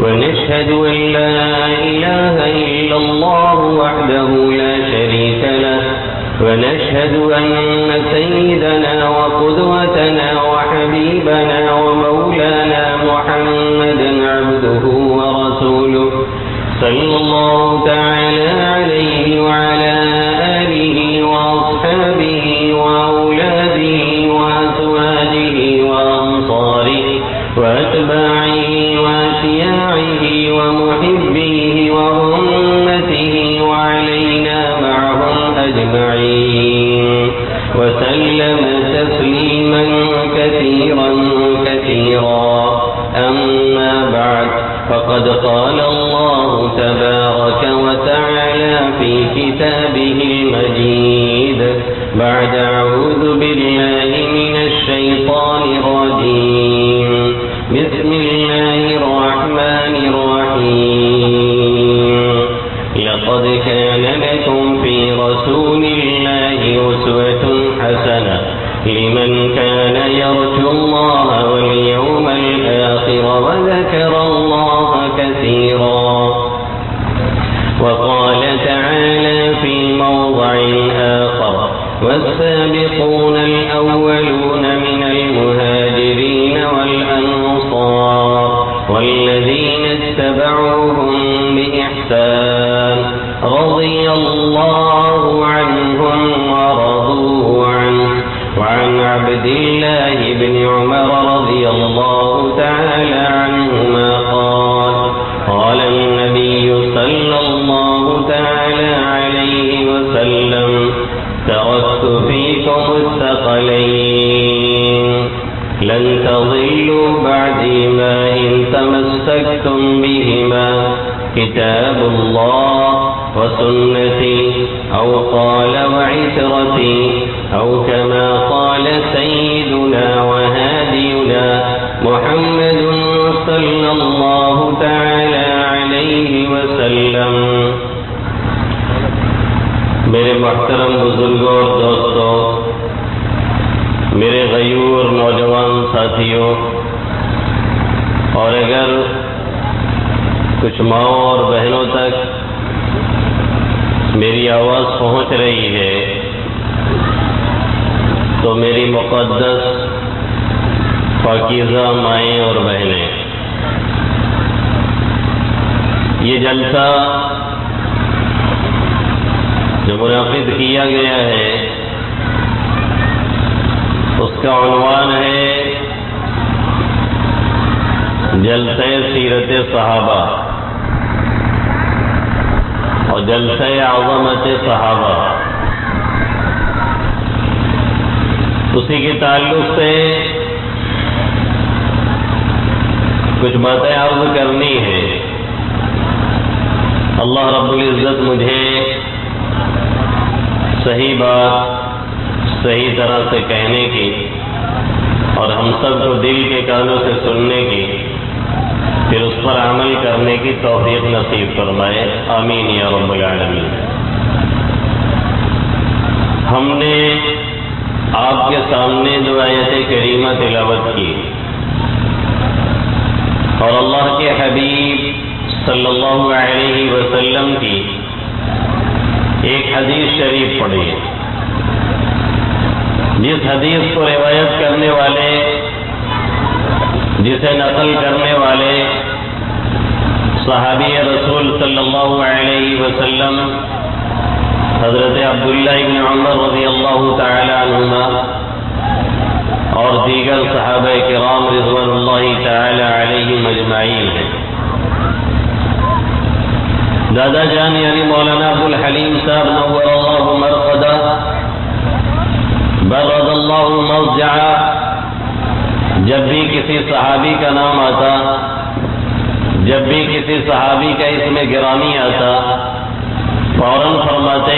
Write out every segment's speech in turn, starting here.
ونشهد أن لا إله إلا الله وحده لا شريك له ونشهد أن سيدنا وقدوتنا وحبيبنا ومولانا محمدا عبده ورسوله صلى الله تعالى عليه وعلى آله وأصحابه وأولاده وأزواجه وأنصاره وأتباعه وأشياعه ومحبيه وأمته وعلينا معهم أجمعين وسلم تسليما كثيرا كثيرا. أما بعد، فقد قال الله تبارك وتعالى في كتابه المجيد بعد أعوذ بالله من الشيطان الرجيم بسم الله الرحمن الرحيم لقد كان لكم في رسول الله أسوة حسنة لمن كان يرجو الله واليوم الآخر وذكر الله كثيرا. وقال تعالى في موضع آخر والسابقون الأولون من المهاجرين والأنصار والذين اتبعوهم بإحسان رضي الله عنهم ورضوا عنه وعن عبد الله بن عمر رضي الله تعالى عنهما قال النبي صلى الله تعالى عليه وسلم تركت فيكم الثقلين لن تضلوا بعدي ما إن تمسكتم بهما كتاب الله وسنتي أو قال وعترتي أو كما قال سيدنا وهادينا محمد صلى الله تعالى عليه وسلم. میرے محترم بزرگوں اور دوستوں، میرے غیور نوجوان ساتھیوں، اور اگر کچھ ماؤں اور بہنوں تک میری آواز پہنچ رہی ہے تو میری مقدس پاکیزہ مائیں اور بہنیں، یہ جلسہ جو منعقد کیا گیا ہے اس کا عنوان ہے جلسہ سیرت صحابہ اور جلسہ عظمت صحابہ. اسی کے تعلق سے کچھ باتیں عرض کرنی ہے. اللہ رب العزت مجھے صحیح بات صحیح طرح سے کہنے کی اور ہم سب کو دل کے کانوں سے سننے کی، پھر اس پر عمل کرنے کی توفیق نصیب فرمائے. آمین یا رب العالمین. ہم نے آپ کے سامنے دو آیت کریمہ تلاوت کی اور اللہ کے حبیب صلی اللہ علیہ وسلم کی ایک حدیث شریف پڑھی، جس حدیث کو روایت کرنے والے، جسے نقل کرنے والے صحابی رسول صلی اللہ علیہ وسلم حضرت عبداللہ بن عمر رضی اللہ تعالی عنہما اور دیگر صحابہ کرام رضوان اللہ تعالی علیہم اجمعین ہیں. دادا جان یعنی مولانا عبدالحلیم صاحب نور اللہ مرقدہ برد اللہ مرجعہ، جب بھی کسی صحابی کا نام آتا، جب بھی کسی صحابی کا اسم گرامی آتا، فوراً فرماتے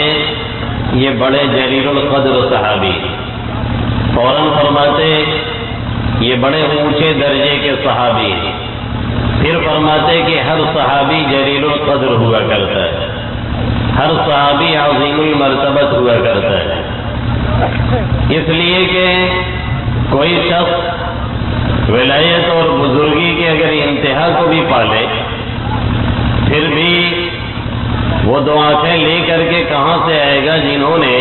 یہ بڑے جلیل القدر صحابی، فوراً فرماتے یہ بڑے اونچے درجے کے صحابی، پھر فرماتے کہ ہر صحابی جلیل القدر ہوا کرتا ہے، ہر صحابی عظیم المرتبت ہوا کرتا ہے. اس لیے کہ کوئی شخص ولایت اور بزرگی کے اگر انتہا کو بھی پالے پھر بھی وہ دو آنکھیں لے کر کے کہاں سے آئے گا جنہوں نے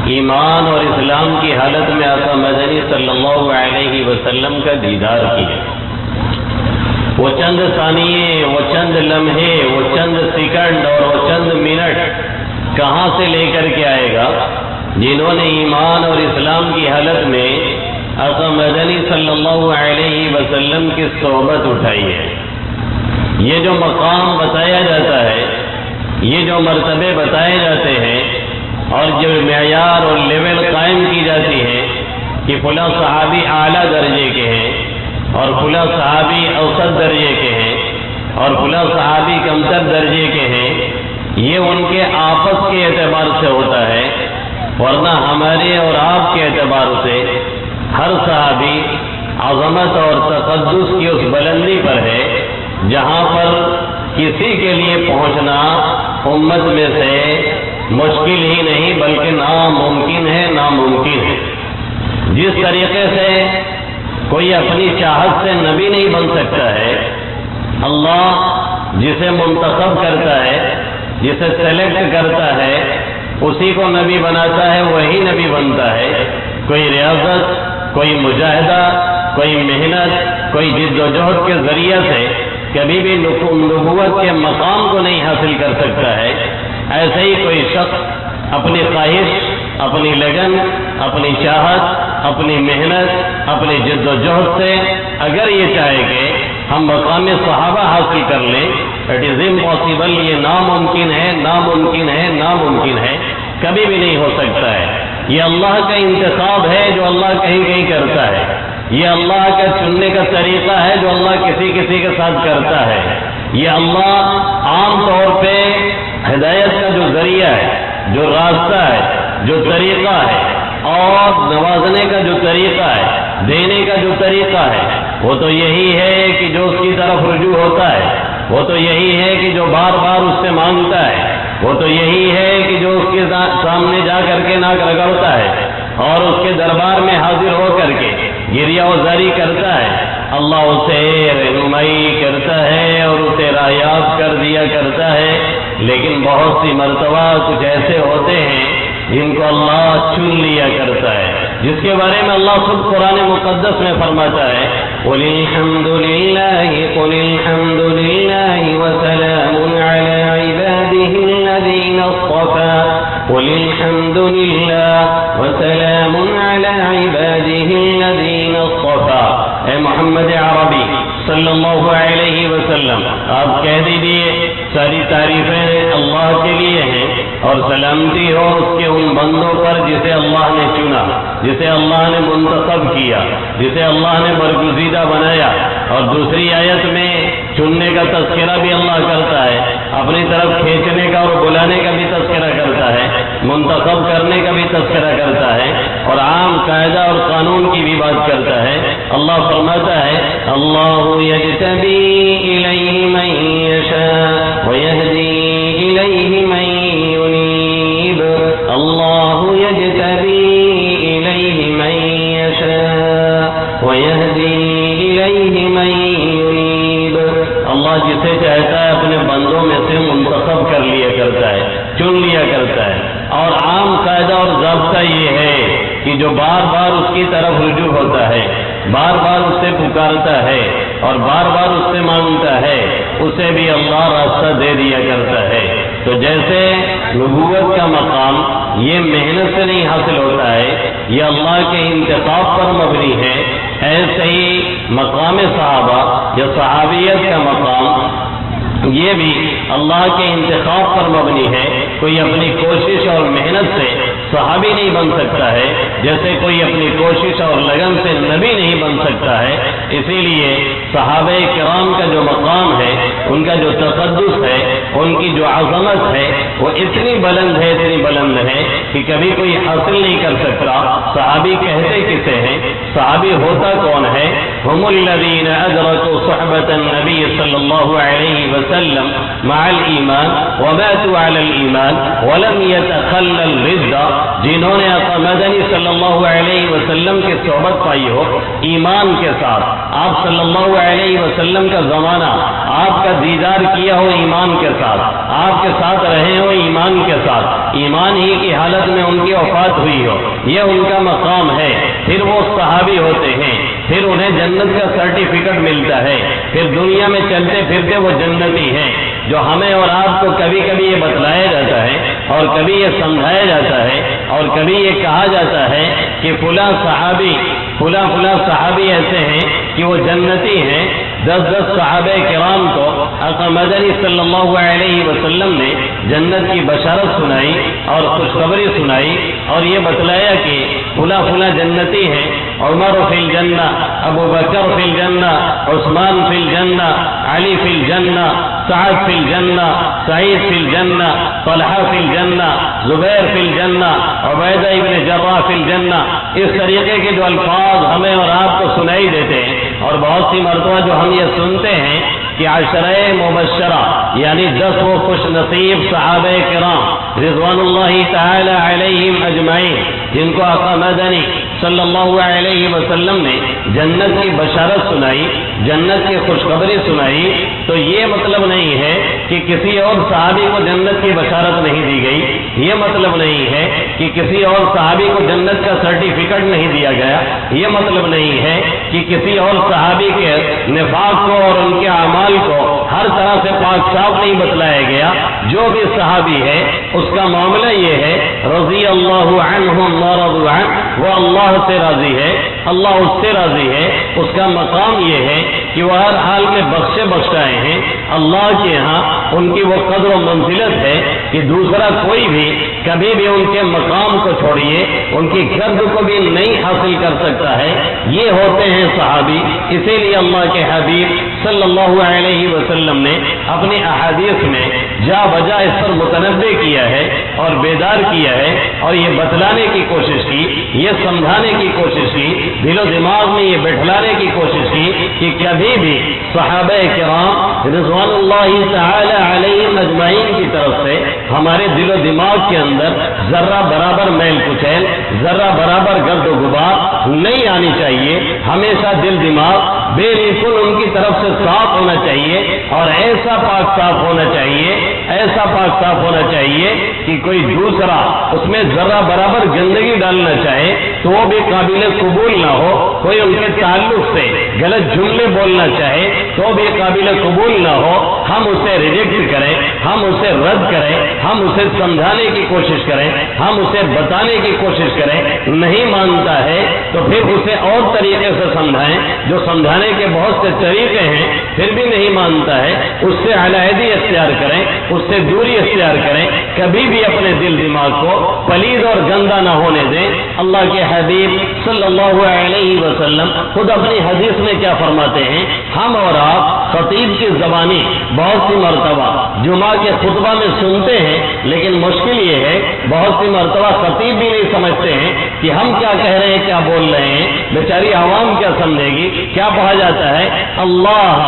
ایمان اور اسلام کی حالت میں آقا مدنی صلی اللہ علیہ وسلم کا دیدار کیا؟ وہ چند ثانیے، وہ چند لمحے، وہ چند سیکنڈ اور وہ چند منٹ کہاں سے لے کر کے آئے گا جنہوں نے ایمان اور اسلام کی حالت میں آقا مدنی صلی اللہ علیہ وسلم کی صحبت اٹھائی ہے؟ یہ جو مقام بتایا جاتا ہے، یہ جو مرتبے بتائے جاتے ہیں اور جو معیار اور لیول قائم کی جاتی ہے کہ فلاں صحابی اعلیٰ درجے کے ہیں اور فلاں صحابی اوسط درجے کے ہیں اور فلاں صحابی کمتر درجے کے ہیں، یہ ان کے آپس کے اعتبار سے ہوتا ہے، ورنہ ہمارے اور آپ کے اعتبار سے ہر صحابی عظمت اور تقدس کی اس بلندی پر ہے جہاں پر کسی کے لیے پہنچنا امت میں سے مشکل ہی نہیں بلکہ ناممکن ہے، ناممکن ہے۔ جس طریقے سے کوئی اپنی چاہت سے نبی نہیں بن سکتا ہے، اللہ جسے منتخب کرتا ہے، جسے سلیکٹ کرتا ہے، اسی کو نبی بناتا ہے، وہی نبی بنتا ہے۔ کوئی ریاضت، کوئی مجاہدہ، کوئی محنت، کوئی جد و جہد کے ذریعے سے کبھی بھی نبوت کے مقام کو نہیں حاصل کر سکتا ہے۔ ایسے ہی کوئی شخص اپنی خواہش، اپنی لگن، اپنی چاہت، اپنی محنت، اپنی جد و جہد سے اگر یہ چاہے کہ ہم مقام صحابہ حاصل کر لیں، اٹ از امپاسبل، یہ ناممکن ہے، ناممکن ہے، ناممکن ہے، کبھی بھی نہیں ہو سکتا ہے۔ یہ اللہ کا انتخاب ہے جو اللہ کہیں کہیں کرتا ہے، یہ اللہ کا چننے کا طریقہ ہے جو اللہ کسی کسی کے ساتھ کرتا ہے۔ یہ اللہ عام طور پہ ہدایت کا جو ذریعہ ہے، جو راستہ ہے، جو طریقہ ہے اور نوازنے کا جو طریقہ ہے، دینے کا جو طریقہ ہے، وہ تو یہی ہے کہ جو اس کی طرف رجوع ہوتا ہے، وہ تو یہی ہے کہ جو بار بار اس سے مانگتا ہے، وہ تو یہی ہے کہ جو اس کے سامنے جا کر کے ناک رگڑتا ہے اور اس کے دربار میں حاضر ہو کر کے گریہ وزاری کرتا ہے، اللہ اسے رہنمائی کرتا ہے اور اسے راہیاب کر دیا کرتا ہے۔ لیکن بہت سی مرتبہ کچھ ایسے ہوتے ہیں جن کو اللہ چن لیا کرتا ہے، جس کے بارے میں اللہ خود قرآن مقدس میں فرماتا ہے قُلِ الْحَمْدُ لِلَّهِ قُلِ الْحَمْدُ لِلَّهِ وَسَلَامٌ عَلَى عِبَادِهِ الَّذِينَ اصْطَفَىٰ قُلِ الْحَمْدُ لِلَّهِ وَسَلَامٌ عَلَى عِبَادِهِ الَّذِينَ اصْطَفَىٰ۔ اے محمد عربی صلی اللہ علیہ وسلم، آپ کہہ دیجیے ساری تعریفیں اللہ کے لیے ہیں اور سلامتی ہو اس کے ان بندوں پر جسے اللہ نے چنا، جسے اللہ نے منتخب کیا، جسے اللہ نے برگزیدہ بنایا۔ اور دوسری آیت میں چننے کا تذکرہ بھی اللہ کرتا ہے، اپنی طرف کھینچنے کا اور بلانے کا بھی تذکرہ کرتا ہے، منتخب کرنے کا بھی تذکرہ کرتا ہے اور عام قاعدہ اور قانون کی بھی بات کرتا ہے۔ اللہ فرماتا ہے اللہ یجتبی الیہ من یشاء ویہدی الیہ من ینیب، اللہ یجتبی الیہ من یشاء ویہدی الیہ من ینیب۔ اللہ جسے چاہتا ہے اپنے بندوں میں سے منتخب کر لیا کرتا ہے، چن لیا کرتا ہے۔ اور عام قاعدہ اور ضابطہ یہ ہے کہ جو بار بار اس کی طرف رجوع ہوتا ہے، بار بار اس سے پکارتا ہے اور بار بار اس سے مانگتا ہے، اسے بھی اللہ راستہ دے دیا کرتا ہے۔ تو جیسے نبوت کا مقام یہ محنت سے نہیں حاصل ہوتا ہے، یہ اللہ کے انتخاب پر مبنی ہے، ایسے ہی مقام صحابہ یا صحابیت کا مقام یہ بھی اللہ کے انتخاب پر مبنی ہے۔ کوئی اپنی کوشش اور محنت سے صحابی نہیں بن سکتا ہے، جیسے کوئی اپنی کوشش اور لگن سے نبی نہیں بن سکتا ہے۔ اسی لیے صحابہ کرام کا جو مقام ہے، ان کا جو تقدس ہے، ان کی جو عظمت ہے، وہ اتنی بلند ہے، اتنی بلند ہے کہ کبھی کوئی حاصل نہیں کر سکتا۔ صحابی کہتے کسے ہیں؟ صحابی ہوتا کون ہے؟ هم الذين أدركوا صحبة النبي صلى الله عليه وسلم مع الإيمان وماتوا على الإيمان ولم يتخلل رضا، جنہوں نے آقا مدنی صلی اللہ علیہ وسلم کی صحبت پائی ہو ایمان کے ساتھ۔ آپ صلی اللہ علیہ وسلم کا زمانہ، آپ کا دیدار کیا ہو ایمان کے ساتھ، آپ کے ساتھ رہے ہو ایمان کے ساتھ، ایمان ہی کی حالت میں ان کی وفات ہوئی ہو، یہ ان کا مقام ہے، پھر وہ صحابی ہوتے ہیں، پھر انہیں جنت کا سرٹیفکیٹ ملتا ہے، پھر دنیا میں چلتے پھرتے وہ جنتی ہیں۔ جو ہمیں اور آپ کو کبھی کبھی یہ بتلایا جاتا ہے اور کبھی یہ سمجھایا جاتا ہے اور کبھی یہ کہا جاتا ہے کہ فلاں صحابی ایسے ہیں کہ وہ جنتی ہیں، 10 صحابہ کرام کو آقا مدنی صلی اللہ علیہ وسلم نے جنت کی بشارت سنائی اور خوشخبری سنائی اور یہ بتلایا کہ فلاں جنتی ہیں، عمر فی الجنہ، ابو بکر فی الجنہ، عثمان فی الجنہ، علی فی الجنہ، سعد فی الجنہ، سعید فی الجنہ، طلحہ فی الجنہ، زبیر فی الجنہ، عبیدہ ابن جراح فی الجنہ۔ اس طریقے کے جو الفاظ ہمیں اور آپ کو سنائی دیتے ہیں اور بہت سی مرتبہ جو ہم یہ سنتے ہیں کہ عشرہ مبشرہ یعنی 10 وہ خوش نصیب صحابہ کرام رضوان اللہ تعالی علیہم اجمعین جن کو آقا مدنی صلی اللہ علیہ وسلم نے جنت کی بشارت سنائی، جنت کی خوشخبری سنائی، تو یہ مطلب نہیں ہے کہ کسی اور صحابی کو جنت کی بشارت نہیں دی گئی، یہ مطلب نہیں ہے کہ کسی اور صحابی کو جنت کا سرٹیفکیٹ نہیں دیا گیا، یہ مطلب نہیں ہے کہ کسی اور صحابی کے نفاق کو اور ان کے اعمال کو ہر طرح سے پاک صاف نہیں بتلایا گیا۔ جو بھی صحابی ہے اس کا معاملہ یہ ہے رضی اللہ عنہم ورضوا عنہ، وہ اللہ سے راضی ہے، اللہ اس سے راضی ہے، اس کا مقام یہ ہے کہ وہ ہر حال میں بخشائے ہیں، اللہ کے ہاں ان کی وہ قدر و منزلت ہے کہ دوسرا کوئی بھی کبھی بھی ان کے مقام کو چھوڑیے ان کی گرد کو بھی نہیں حاصل کر سکتا ہے۔ یہ ہوتے ہیں صحابی، اسی لیے اللہ کے حبیب صلی اللہ علیہ وسلم نے اپنی احادیث میں جا بجا اس پر متنبع کیا ہے اور بیدار کیا ہے اور یہ بتلانے کی کوشش کی، یہ سمجھانے کی کوشش کی، دل و دماغ میں یہ بٹھلانے کی کوشش کی کہ کبھی بھی صحابہ کرام رضوان اللہ تعالی علیہم اجمعین کی طرف سے ہمارے دل و دماغ کے اندر ذرہ برابر میل کچیل، ذرہ برابر گرد و غبار نہیں آنی چاہیے۔ ہمیشہ دل دماغ بالکل ان کی طرف سے صاف ہونا چاہیے اور ایسا پاک صاف ہونا چاہیے، ایسا پاک صاف ہونا چاہیے کہ کوئی دوسرا اس میں ذرہ برابر گندگی ڈالنا چاہے تو وہ بھی قابل قبول نہ ہو، کوئی ان کے تعلق سے غلط جملے بولنا چاہے تو بھی قابل قبول نہ ہو، ہم اسے ریجیکٹ کریں، ہم اسے رد کریں، ہم اسے سمجھانے کی کوشش کریں، ہم اسے بتانے کی کوشش کریں، نہیں مانتا ہے تو پھر اسے اور طریقے سے سمجھائیں، جو سمجھانے کے بہت سے طریقے ہیں، پھر بھی نہیں مانتا ہے اس سے علیحدگی اختیار کریں، اس سے دوری اختیار کریں، کبھی بھی اپنے دل دماغ کو پلید اور گندا نہ ہونے دیں۔ اللہ کے حبیب صلی اللہ علیہ وسلم خود اپنی حدیث میں کیا فرماتے ہیں، ہم اور آپ خطیب کی زبانی بہت سی مرتبہ جمعہ کے خطبہ میں سنتے ہیں، لیکن مشکل یہ ہے بہت سی مرتبہ خطیب بھی نہیں سمجھتے ہیں کہ ہم کیا کہہ رہے ہیں، کیا بول رہے ہیں، بیچاری عوام کیا سمجھے گی۔ کیا پڑھا جاتا ہے، اللہ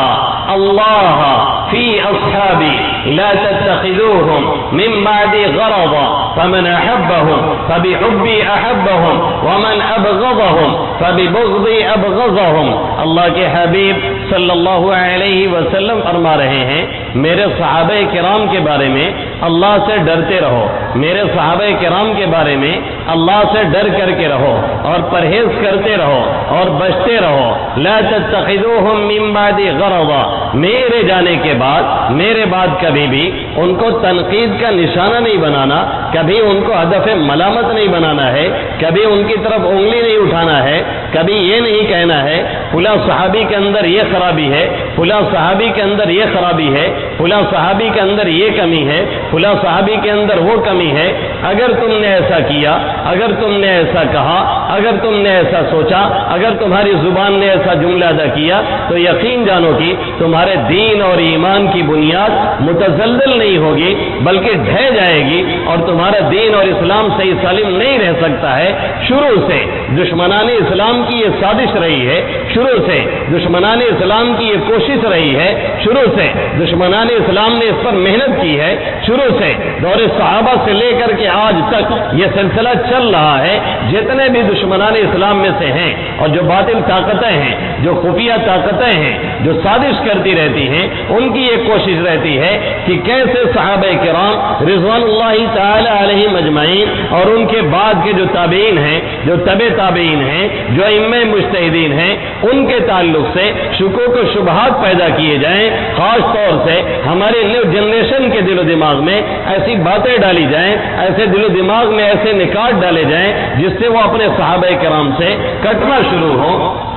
فی اصحابی لا تتخذوهم من بعد غرضا فمن احبهم فبحبی احبهم ومن ابغضهم فببغضی ابغضهم۔ اللہ کے حبیب صلی اللہ علیہ وسلم فرما رہے ہیں میرے صحابہ کرام کے بارے میں اللہ سے ڈرتے رہو، میرے صحابہ کرام کے بارے میں اللہ سے ڈر کر کے رہو اور پرہیز کرتے رہو اور بچتے رہو۔ لا تتخذوهم من بعد غرضا، میرے جانے کے بعد، میرے بعد کبھی بھی ان کو تنقید کا نشانہ نہیں بنانا، کبھی ان کو ہدف ملامت نہیں بنانا ہے، کبھی ان کی طرف انگلی نہیں اٹھانا ہے، کبھی یہ نہیں کہنا ہے فلاں صحابی کے اندر یہ خرابی ہے، فلاں صحابی کے اندر یہ خرابی ہے، فلاں صحابی کے اندر یہ کمی ہے، فلاں صحابی کے اندر وہ کمی ہے۔ اگر تم نے ایسا کیا، اگر تم نے ایسا کہا، اگر تم نے ایسا سوچا، اگر تمہاری زبان نے ایسا جملہ ادا کیا تو یقین جانو کہ تمہارے دین اور ایمان کی بنیاد متزلزل نہیں ہوگی بلکہ ڈھہ جائے گی اور تمہارا دین اور اسلام صحیح سالم نہیں رہ سکتا ہے۔ شروع سے دشمنان اسلام کی یہ سازش رہی ہے، شروع سے دشمنان اسلام کی یہ کوشش رہی ہے، شروع سے دشمنان اسلام نے اس پر محنت کی ہے، شروع شروع سے دور صحابہ سے لے کر کے آج تک یہ سلسلہ چل رہا ہے. جتنے بھی دشمنان اسلام میں سے ہیں اور جو باطل طاقتیں ہیں, جو خفیہ طاقتیں ہیں, جو سازش کرتی رہتی ہیں, ان کی یہ کوشش رہتی ہے کہ کیسے صحابہ کرام رضوان اللہ تعالی علیہم اجمعین اور ان کے بعد کے جو تابعین ہیں, جو تبع تابعین ہیں, جو ائمہ مجتہدین ہیں, ان کے تعلق سے شکوک و شبہات پیدا کیے جائیں. خاص طور سے ہمارے نیو جنریشن کے دل و دماغ میں ایسی باتیں ڈالی جائیں, ایسے دل و دماغ میں ایسے نکات ڈالے جائیں جس سے وہ اپنے صحابہ کرام سے کٹنا شروع ہوں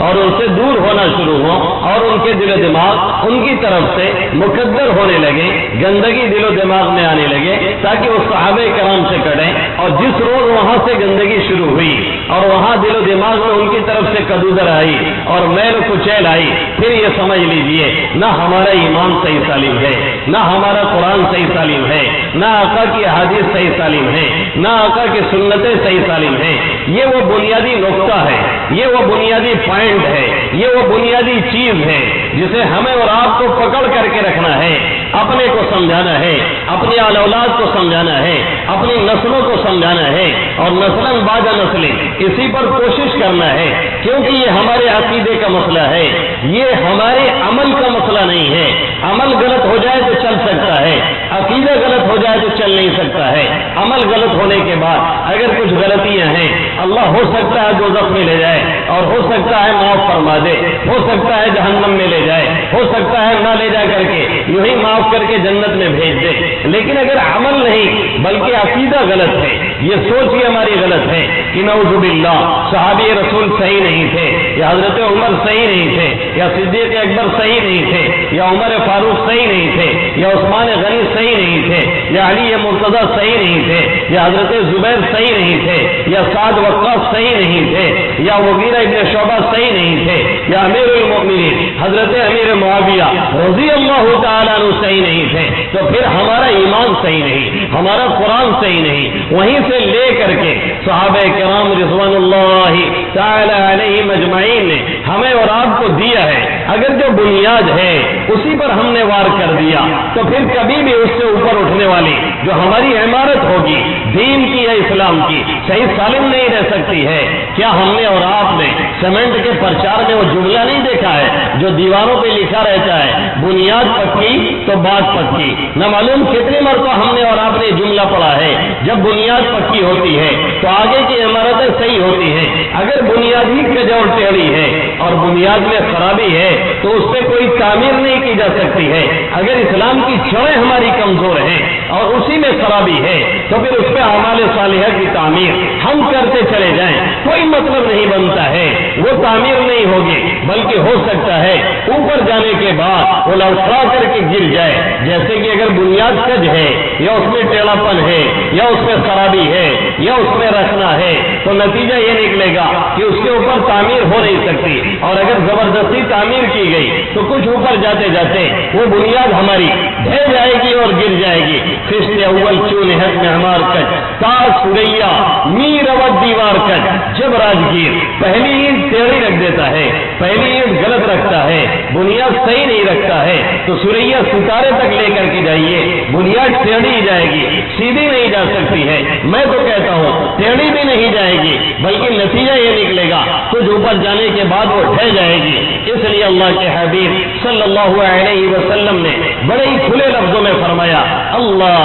اور ان سے دور ہونا شروع ہو اور ان کے دل و دماغ ان کی طرف سے مقدر ہونے لگے, گندگی دل و دماغ میں آنے لگے, تاکہ وہ صحابہ کرام سے کٹیں. اور جس روز وہاں سے گندگی شروع ہوئی اور وہاں دل و دماغ میں ان کی طرف سے کدودر آئی اور میل کچیل آئی, پھر یہ سمجھ لیجئے نہ ہمارا ایمان صحیح سالم ہے, نہ ہمارا قرآن صحیح سالم ہے, نہ آقا کی احادیث صحیح سالم ہے, نہ آقا کی سنتیں صحیح سالم ہیں. یہ وہ بنیادی نقطہ ہے, یہ وہ بنیادی پوائنٹ ہے, یہ وہ بنیادی چیز ہے جسے ہمیں اور آپ کو پکڑ کر کے رکھنا ہے. اپنے کو سمجھانا ہے, اپنی آل اولاد کو سمجھانا ہے, اپنی نسلوں کو سمجھانا ہے, اور نسلاً بعد نسلیں اسی پر کوشش کرنا ہے, کیونکہ یہ ہمارے عقیدے کا مسئلہ ہے, یہ ہمارے عمل کا مسئلہ نہیں ہے. عمل غلط ہو جائے تو چل سکتا ہے, عقیدہ غلط ہو جائے تو چل نہیں سکتا ہے. عمل غلط ہونے کے بعد اگر کچھ غلطیاں ہیں, اللہ ہو سکتا ہے دوزخ میں لے جائے, اور ہو سکتا ہے معاف فرما دے, ہو سکتا ہے جہنم میں لے جائے, ہو سکتا ہے نہ لے جا کر کے یوں ہی معاف کر کے جنت میں بھیج دے. لیکن اگر عمل نہیں بلکہ عقیدہ غلط ہے, یہ سوچ ہی ہماری غلط ہے کہ نعوذ باللہ صحابی رسول صحیح نہیں تھے, یا حضرت عمر صحیح نہیں تھے, یا صدیق اکبر صحیح نہیں تھے, یا عمر فاروق صحیح نہیں تھے, یا عثمان غنی صحیح نہیں تھے, یا علی مرتضی صحیح نہیں تھے, یا حضرت زبیر صحیح نہیں تھے, یا سعد وقاص صحیح نہیں تھے, یا مغیرہ ابن شعبہ صحیح نہیں تھے, یا امیر المؤمنین حضرت امیر معاویہ رضی اللہ تعالیٰ عنہ صحیح نہیں تھے, تو پھر ہمارا ایمان صحیح نہیں, ہمارا قرآن صحیح نہیں. وہیں سے لے کر کے صحابہ کرام رضوان اللہ تعالی علیہم اجمعین نے ہمیں اور آپ کو دیا ہے. اگر جو بنیاد ہے اسی پر ہم نے وار کر دیا تو پھر کبھی بھی اس سے اوپر اٹھنے والی جو ہماری عمارت ہوگی دین کی یا اسلام کی صحیح سالم نہیں رہ سکتی ہے. کیا ہم نے اور آپ نے سیمنٹ کے پرچار میں وہ جملہ نہیں دیکھا ہے جو دیواروں پہ لکھا رہتا ہے, بنیاد پکی تو بات پکی؟ نہ معلوم کتنی مرتبہ ہم نے اور آپ نے جملہ پڑھا ہے. جب بنیاد پکی ہوتی ہے تو آگے کی عمارتیں صحیح ہوتی ہیں. اگر بنیاد ہی کجور ٹیڑھی ہے اور بنیاد میں خرابی ہے تو اس پہ کوئی تعمیر نہیں کی جا سکتی ہے. اگر اسلام کی جڑیں ہماری کمزور ہیں اور اسی میں خرابی ہے تو پھر اس پہ اعمال صالحہ کی تعمیر ہم کرتے چلے جائیں, کوئی مطلب نہیں بنتا ہے. وہ تعمیر نہیں ہوگی بلکہ ہو سکتا ہے اوپر جانے کے بعد وہ لڑکھڑا کر کے گر جائے. جیسے کہ اگر بنیاد کج ہے یا اس میں ٹیڑھا پن ہے یا اس میں خرابی ہے یا اس میں رکھنا ہے تو نتیجہ یہ نکلے گا کہ اس کے اوپر تعمیر ہو نہیں سکتی. اور اگر زبردستی تعمیر کی گئی تو کچھ اوپر جاتے جاتے وہ بنیاد ہماری ڈھہ جائے گی اور گر جائے گی. فشتے اول چون حق میں ہمار کج تاج سریا میر اود دیوار کج. جب راجگیر پہلی اینٹ ٹیڑھی رکھ دیتا ہے, پہلی اینٹ غلط رکھتا ہے, بنیاد صحیح نہیں رکھتا ہے, تو سریا ستارے تک لے کر کے جائیے بنیاد ٹیڑھی ہی جائے گی, سیدھی نہیں جا سکتی ہے. میں تو کہتا ہوں ٹیڑھی بھی نہیں جائے گی بلکہ نتیجہ یہ نکلے گا کچھ اوپر جانے کے بعد وہ ڈھہ جائے گی. اس لیے اللہ کے حبیب صلی اللہ علیہ وسلم نے بڑے ہی کھلے لفظوں میں فرمایا اللہ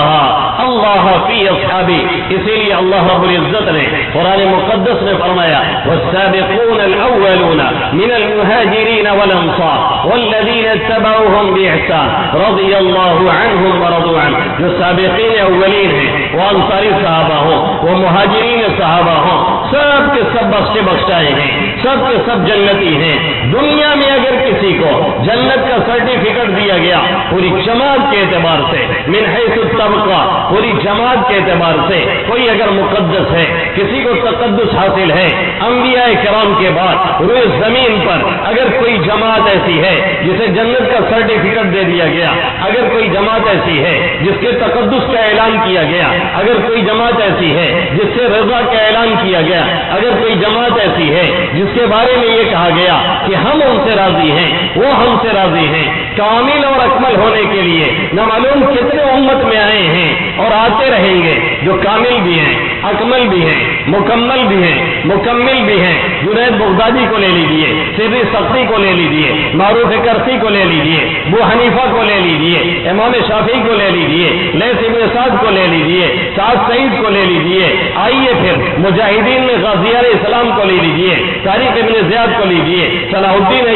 اللہ فی اصحابی. اسی لیے اللہ رب العزت نے قرآن مقدس میں فرمایا والسابقون الاولون من المهاجرین والانصار والذین اتبعوهم باحسان رضی اللہ عنہم ورضوا عنہ. جو سابقین اولین ہیں وہ انصاری صحابہ ہوں, وہ مہاجرین صحابہ ہوں, سب کے سب بخشے بخشائے ہیں, سب کے سب جنتی ہیں. دنیا میں اگر کسی کو جنت کا سرٹیفکیٹ دیا گیا پوری جماعت کے اعتبار سے من حیث الطبقہ پوری جماعت کے اعتبار سے کوئی اگر مقدس ہے، کسی کو تقدس حاصل ہے، انبیاء کرام کے بعد روئے زمین پر اگر کوئی جماعت ایسی ہے جسے جنت کا سرٹیفکیٹ دے دیا گیا، اگر کوئی جماعت ایسی ہے جس کے تقدس کا اعلان کیا گیا، اگر کوئی جماعت ایسی ہے جس سے رضا کا اعلان کیا گیا، اگر کوئی جماعت ایسی ہے جس کے بارے میں یہ کہا گیا کہ ہم ان سے راضی ہیں، وہ ہم سے راضی ہیں، کامل اور اکمل ہونے کے لیے نہ معلوم کتنے امت میں آئے ہیں اور آتے رہیں گے، جو کامل بھی ہیں، اکمل بھی ہیں، مکمل بھی ہیں، مکمل بھی ہیں۔ جنید بغدادی کو لے لیجیے، سری سختی کو لے لیجیے، معروف کرسی کو لے لیجیے، ابو حنیفہ کو لے لیجیے، امام شافعی کو لے لیجیے، لیث بن سعد کو لے لیجیے، سعد سعید کو لے لیجیے، آئیے پھر مجاہدین میں غازیان اسلام کو لے لیجیے، طارق ابن زیاد کو لیجیے، صلاح الدین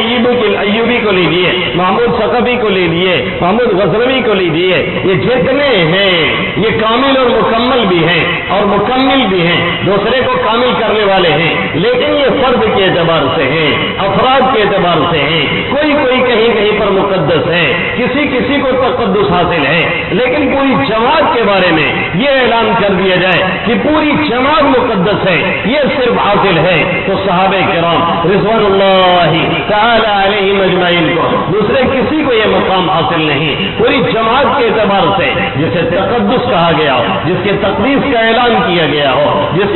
ایوبی کو لیجیے، محمود ثقفی کو لے لیجیے، محمود غزنوی کو لیجیے، یہ جتنے ہیں یہ کامل اور مکمل بھی ہیں اور مکمل بھی ہیں، دوسرے کو کامل کرنے والے ہیں، لیکن یہ فرد کے اعتبار سے ہیں، افراد کے اعتبار سے ہیں، کوئی کوئی کہیں کہیں پر مقدس ہے، کسی کو تقدس حاصل ہے، لیکن پوری جماعت کے بارے میں یہ اعلان کر دیا جائے کہ پوری جماعت مقدس ہے، یہ صرف حاصل ہے تو صحابہ کرام رضوان اللہ تعالی علیہم اجمعین کو دوسرے کسی کو یہ مقام حاصل نہیں۔ پوری جماعت کے اعتبار سے جسے تقدس کہا گیا ہو، جس کے تقدیس کا اعلان کیا گیا ہو، جس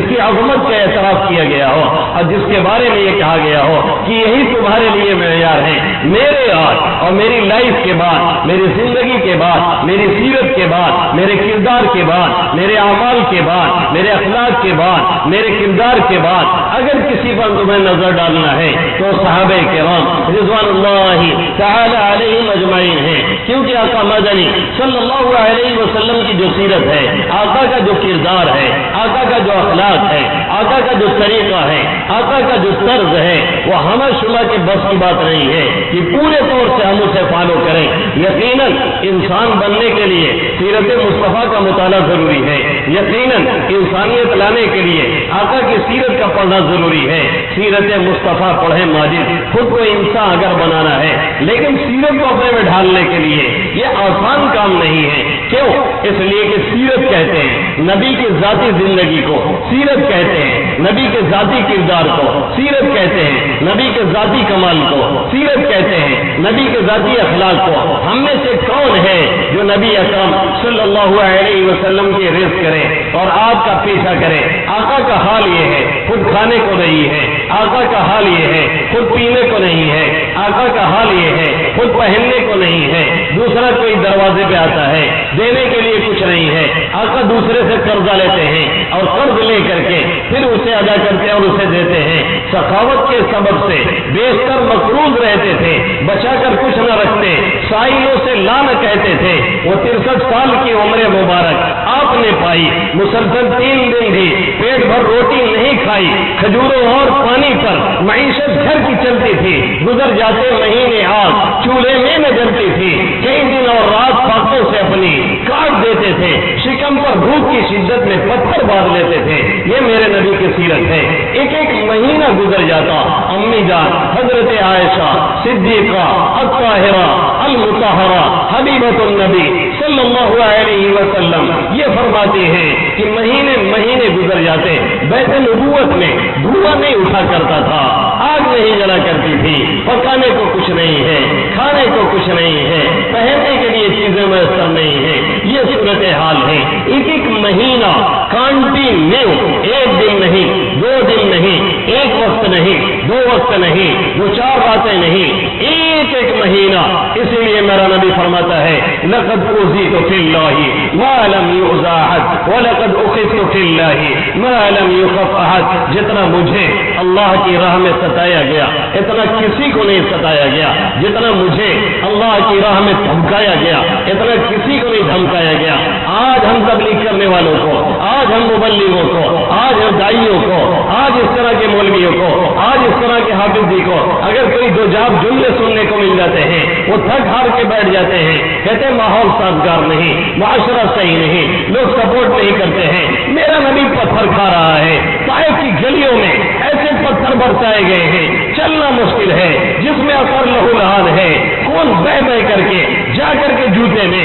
کی عظمت کا اعتراف کیا گیا ہو، اور جس کے بارے میں یہ کہا گیا ہو کہ یہی تمہارے لیے معیار ہے، میرے آج اور میری لائف کے بعد، میری زندگی کے بعد، میری سیرت کے بعد، میرے کردار کے بعد، میرے اعمال کے بعد، میرے اخلاق کے بعد، میرے کردار کے بعد اگر کسی پر تمہیں نظر ڈالنا ہے تو صحابہ کرام رضوان اللہ تعالی علیہم اجمعین ہیں، کیونکہ آقا مدنی صلی اللہ علیہ وسلم کی جو سیرت ہے، آقا کا جو کردار ہے، آقا کا جو اخلاق ہے، آقا کا جو طریقہ ہے، آقا کا جو طرز ہے، وہ ہمہ شمہ کے بس کی بات نہیں ہے کہ پورے طور سے ہم اسے فالو کریں۔ یقیناً انسان بننے کے لیے سیرت مصطفیٰ کا مطالعہ ضروری ہے، یقیناً انسانیت لانے کے لیے آقا کی سیرت کا پڑھنا ضروری ہے۔ سیرت مصطفیٰ پڑھیں ماجد، خود کو انسان اگر بنانا ہے، لیکن سیرت کو اپنے میں ڈھالنے کے لیے یہ آسان کام نہیں ہے۔ کیوں؟ اس لیے کہ سیرت کہتے ہیں نبی کی ذاتی زندگی کو، سیرت کہتے ہیں نبی کے ذاتی کردار کو، سیرت کہتے ہیں نبی کے ذاتی کمال کو، سیرت کہتے ہیں نبی کے ذاتی اخلاق کو۔ ہم میں سے کون ہے جو نبی اکرم صلی اللہ علیہ وسلم کی رزق کرے اور آپ کا پیچھا کرے؟ آقا کا حال یہ ہے، خود کھانے کو نہیں ہے، آقا کا حال یہ ہے، خود پینے کو نہیں ہے، آقا کا حال یہ ہے، خود پہننے کو نہیں ہے، دوسرا کوئی دروازے پہ آتا ہے دینے کے لیے کچھ نہیں ہے، آقا دوسرے سے قرضہ لیتے ہیں اور قرض لے کر کے پھر اسے ادا کرتے ہیں اور اسے دیتے ہیں۔ سخاوت کے سبب سے بیشتر مقروض رہتے تھے، بچا کر کچھ نہ رکھتے، سائلوں سے لا نہ کہتے تھے۔ وہ 63 سال کی عمر مبارک آپ نے پائی، مسلسل 3 دن بھی پیٹ بھر روٹی نہیں کھائی، کھجوروں اور پانی پر معیشت گھر کی چلتی تھی، گزر جاتے مہینے آگ چولہے میں نہ جلتی تھی، کئی دن اور رات فاقوں سے اپنی کاٹ دیتے تھے، شکم پر بھوک کی شدت میں پتھر باندھ لیتے تھے۔ یہ میرے نبی کی سیرت ہے۔ ایک ایک مہینہ گزر جاتا، امی جان حضرت عائشہ صدیقہ الطاہرہ المطہرہ حبیبۃ النبی صلی اللہ علیہ وسلم یہ فرماتی ہیں کہ مہینے مہینے گزر جاتے، بیت نبوت میں دھواں نہیں اٹھا کرتا تھا، آگ نہیں جلا کرتی تھی، پکانے کو کچھ نہیں ہے، کھانے کو کچھ نہیں ہے، پہننے کے لیے چیزیں میسر نہیں ہے۔ یہ صورت حال ہے۔ ایک ایک مہینہ کنٹینیو، ایک دن نہیں، 2 دن نہیں، ایک وقت نہیں، 2 وقت نہیں، 2-4 راتیں نہیں، ایک ایک مہینہ۔ اسی لیے میرا نبی فرماتا ہے لقد اوذیت فی اللہ ما لم یؤذ احد ولقد اخذت فی اللہ ما لم یخف احد۔ جتنا مجھے اللہ کی راہ میں ستایا گیا اتنا کسی کو نہیں ستایا گیا، جتنا مجھے اللہ کی راہ میں دھمکایا گیا اتنا کسی کو نہیں دھمکایا گیا۔ آج ہم تبلیغ کرنے والوں کو، آج ہم مبلغوں کو، آج ہم داعیوں کو، آج اس طرح کے مولویوں کو، آج اس طرح کے حافظ جی کو اگر کوئی 2 جاب جملے سننے کو مل جاتے ہیں وہ تھک ہار کے بیٹھ جاتے ہیں، کہتے ہیں ماحول سازگار نہیں، معاشرہ صحیح نہیں، لوگ سپورٹ نہیں کرتے ہیں۔ میرا نبی پتھر کھا رہا ہے، طائف کی گلیوں میں ایسے پتھر برسائے گئے ہیں، چلنا مشکل ہے، جس میں اثر لہو لہان ہے، کون بہ بہ کر کے جا کر کے جوتے میں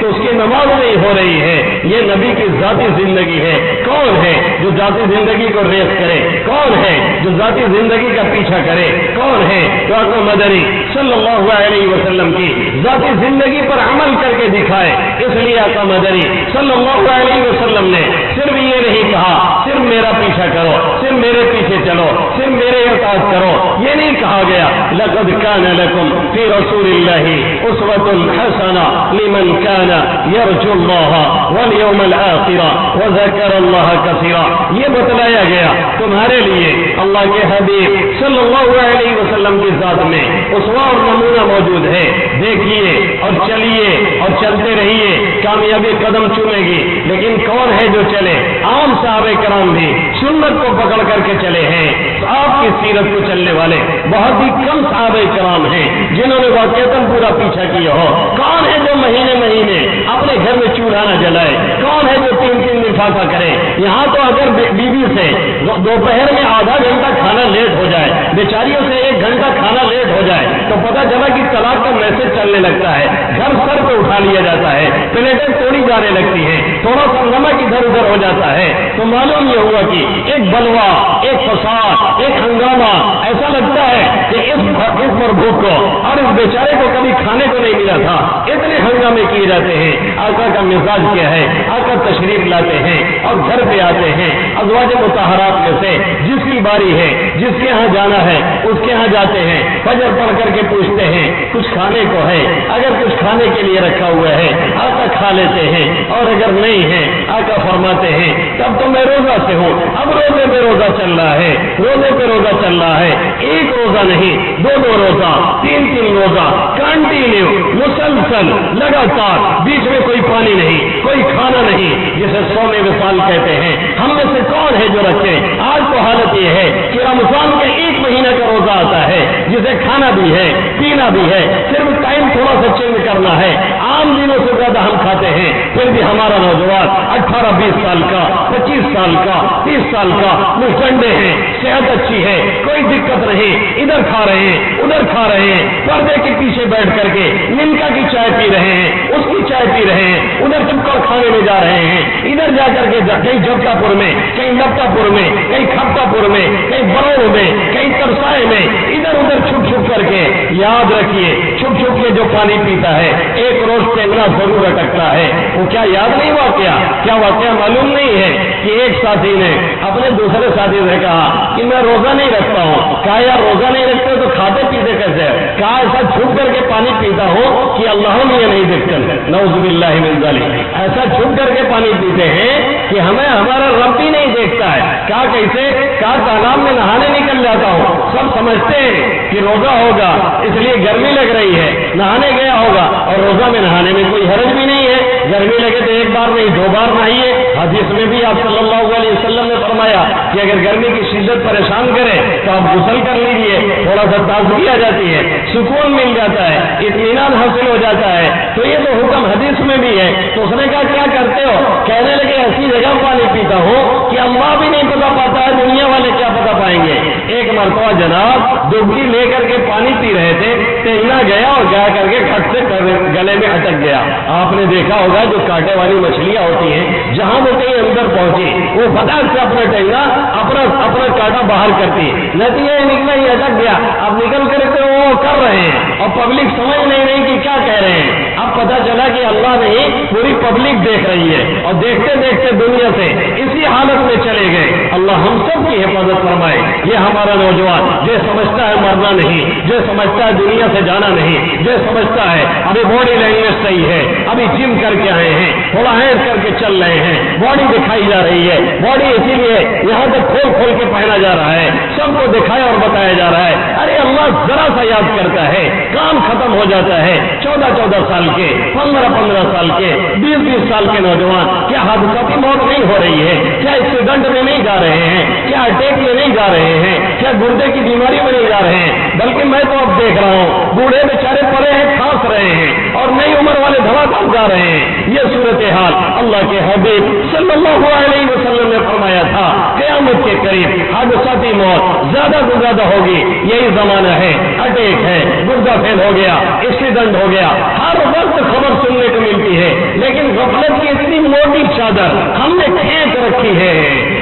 تو اس کی نماز نہیں ہو رہی ہے، یہ نبی کی ذاتی زندگی ہے۔ کون ہے جو ذاتی زندگی کو ریس کرے؟ کون ہے جو ذاتی زندگی کا پیچھا کرے؟ کون ہے جو آقا مدنی صلی اللہ علیہ وسلم کی ذاتی زندگی پر عمل کر کے دکھائے؟ اس لیے آقا مدنی صلی اللہ علیہ وسلم نے صرف یہ نہیں کہا صرف میرا پیچھا کرو، صرف میرے پیچھے چلو، صرف میرے اطاعت کرو، یہ نہیں کہا گیا لقد كان لكم في رسول الله اسوة حسنة لمن كان يرجو الله واليوم الآخر وذكر الله كثيرا، یہ بتلایا گیا تمہارے لیے اللہ کے حبیب صلی اللہ علیہ وسلم کی ذات میں اسوہ اور نمونہ موجود ہے، دیکھیے اور چلیے اور چلتے رہیے، کامیابی قدم چومے گی۔ لیکن کون ہے جو چلے؟ عام صحابہ کرام بھی سنت کو پکڑ کر کے چلے ہیں، آپ کی سیرت کو چلنے والے بہت ہی کم صحابہ کرام ہیں جنہوں نے واقعتاً پورا پیچھا کیا ہو۔ کون ہے جو مہینے مہینے اپنے گھر میں چولہا نہ جلائے؟ کون ہے جو 3 لفافہ کرے؟ یہاں تو اگر بیوی سے دوپہر میں آدھا گھنٹہ کھانا لیٹ ہو جائے، بیچاریوں سے 1 گھنٹہ کھانا لیٹ ہو جائے تو پتہ چلا کہ طلاق کا میسج چلنے لگتا ہے، گھر سر پہ اٹھا لیا جاتا ہے، پلیٹیں توڑی جانے لگتی ہیں، تھوڑا سا نمک ادھر ادھر ہو جاتا ہے تو معلوم یہ ہوا کہ ایک بلوا، ایک فساد، ایک ہنگامہ، ایسا لگتا ہے کہ اس مربوط کو اور اس بیچارے کو کبھی کھانے کو نہیں ملا تھا، اتنے ہنگامے کیے جاتے ہیں۔ آقا کا مزاج کیا ہے؟ آقا تشریف لاتے ہیں اور گھر پہ آتے ہیں، ازواج مطہرات میں سے جس کی باری ہے، جس کے ہاں جانا ہے اس کے ہاں جاتے ہیں، فجر پڑھ کر کے پوچھتے ہیں کچھ کھانے کو ہے؟ اگر کچھ کھانے کے لیے رکھا ہوا ہے آقا کھا لیتے ہیں، اور اگر نہیں ہے آقا فرماتے ہیں تب تو میں روزہ سے ہوں۔ اب روزے پہ روزہ چل رہا ہے، روزے پہ روزہ چل رہا ہے، 1 روزہ نہیں، 2 روزہ، 3 روزہ، کنٹینیو، مسلسل، لگاتار، بیچ میں کوئی پانی نہیں، کوئی کھانا نہیں، جسے صوم وصال کہتے ہیں۔ ہم میں سے کون ہے جو رکھے؟ آج تو حالت یہ ہے کہ رمضان کے 1 مہینہ کا روزہ آتا ہے جسے کھانا بھی ہے، پینا بھی ہے، صرف ٹائم تھوڑا سا چینج کرنا ہے۔ عام دنوں سے زیادہ ہم کھاتے ہیں، پھر بھی ہمارا نوجوان 18-20 سال کا، 25 سال کا، 30 سال کا مستنڈے ہیں، صحت اچھی ہے، کوئی دقت نہیں، ادھر کھا رہے ہیں ادھر کھا رہے ہیں، پردے کے پیچھے بیٹھ کر کے نمکا کی چائے پی رہے ہیں، اس کی چائے پی رہے ہیں، ادھر چپکڑ کھانے میں جا رہے ہیں، ادھر جا کر کے کہیں جھپکا پور میں، کہیں لپٹا پور میں، کہیں کھپتا پور میں، کہیں بروڑ میں، کہیں ترسائے میں، ادھر ادھر چھپ چھپ کر کے۔ یاد رکھیے چھپ چھپ کے جو پانی پیتا ہے ایک روز ٹینگنا ضرور اٹکتا ہے۔ وہ کیا یاد نہیں واقعہ؟ کیا واقعہ معلوم نہیں ہے کہ ایک ساتھی نے اپنے دوسرے ساتھی سے کہا کہ میں روزہ نہیں رکھتا ہوں۔ کہا یار روزہ نہیں رکھتے تو کھاتے پیتے کیسے؟ کہا ایسا چھپ کر کے پانی پیتا ہوں کہ اللہ مجھے نہیں دیکھتے، نعوذ باللہ من ذالک، ایسا چھپ کر کے پانی پیتے ہیں کہ ہمیں ہمارا رب ہی نہیں دیکھتا ہے۔ کہا کیسے؟ کہا تالاب میں نہانے نکل جاتا ہوں، سب سمجھتے ہیں کہ روزہ ہوگا اس لیے گرمی لگ رہی ہے، نہانے گیا ہوگا، اور روزہ میں نہانے میں کوئی حرج بھی نہیں ہے، گرمی لگے تو 1 بار نہیں 2 بار نہائیے۔ حدیث میں بھی آپ صلی اللہ علیہ وسلم نے فرمایا کہ اگر گرمی کی شدت پریشان کرے تو آپ غسل کر لیجیے، تھوڑا سا تازگی آ جاتی ہے، سکون مل جاتا ہے، اطمینان حاصل ہو جاتا ہے۔ تو یہ تو حکم حدیث میں بھی ہے۔ تو اس نے کہا کیا کرتے ہو؟ کہنے لگے ایسی جگہ پانی پیتا ہوں کہ اللہ بھی نہیں پتا پاتا ہے، دنیا والے کیا پتا پائیں گے۔ ایک مرتبہ جناب ڈبکی لے کر کے پانی پی رہے تھے، تیرنا گیا اور جا کر کے کھٹ سے گلے میں اٹک گیا۔ آپ نے دیکھا ہوگا جو کانٹے والی مچھلیاں ہوتی ہیں جہاں وہ کہیں اندر پہنچی وہ فٹاک سے اپنا ٹینگا اپنا کانٹا باہر کرتی، نتیجہ یہ نکلا یہ اٹک گیا۔ اب نکل کر کے وہ کر رہے ہیں اور پبلک سمجھ نہیں رہی کہ کیا کہہ رہے ہیں۔ اب پتا چلا کہ اللہ نہیں پوری پبلک دیکھ رہی ہے، اور دیکھتے دیکھتے دنیا سے اسی حالت میں چلے گئے۔ اللہ ہم سب کی حفاظت فرمائے۔ یہ ہمارا نوجوان جو سمجھتا ہے مرنا نہیں، جو سمجھتا ہے دنیا سے جانا نہیں، جو سمجھتا ہے ابھی باڈی لینگویج صحیح ہے، ابھی جم کر کے آئے ہیں، تھوڑا ہینڈ کر کے چل رہے ہیں، باڈی دکھائی جا رہی ہے، باڈی اسی لیے یہاں تک کھول کھول کے پہنا جا رہا ہے، سب کو دکھایا اور بتایا جا رہا ہے۔ ارے اللہ ذرا سا یاد کرتا ہے کام ختم ہو جاتا ہے۔ 14 سال کے، 15 سال کے، 20 سال کے نوجوان کیا حادثاتی موت نہیں ہو رہی ہے؟ کیا ایکسیڈنٹ میں نہیں جا رہے ہیں؟ کیا اٹیک میں نہیں جا رہے ہیں؟ کیا گردے کی بیماری میں نہیں جا رہے ہیں؟ بلکہ میں تو اب دیکھ رہا ہوں بوڑھے بیچارے پڑے ہیں کھانس رہے ہیں، اور نئی عمر والے دھڑا دھڑ جا رہے ہیں۔ یہ صورتحال اللہ کے حبیب صلی اللہ علیہ وسلم نے فرمایا تھا قیامت کے قریب حادثاتی موت زیادہ سے زیادہ ہوگی۔ یہی زمانہ ہے، اٹیک ہے، گردہ فیل ہو گیا، ایکسیڈنٹ ہو گیا، ہر وقت خبر غفلت کی اتنی موٹی چادر ہم نے کھینچ رکھی ہے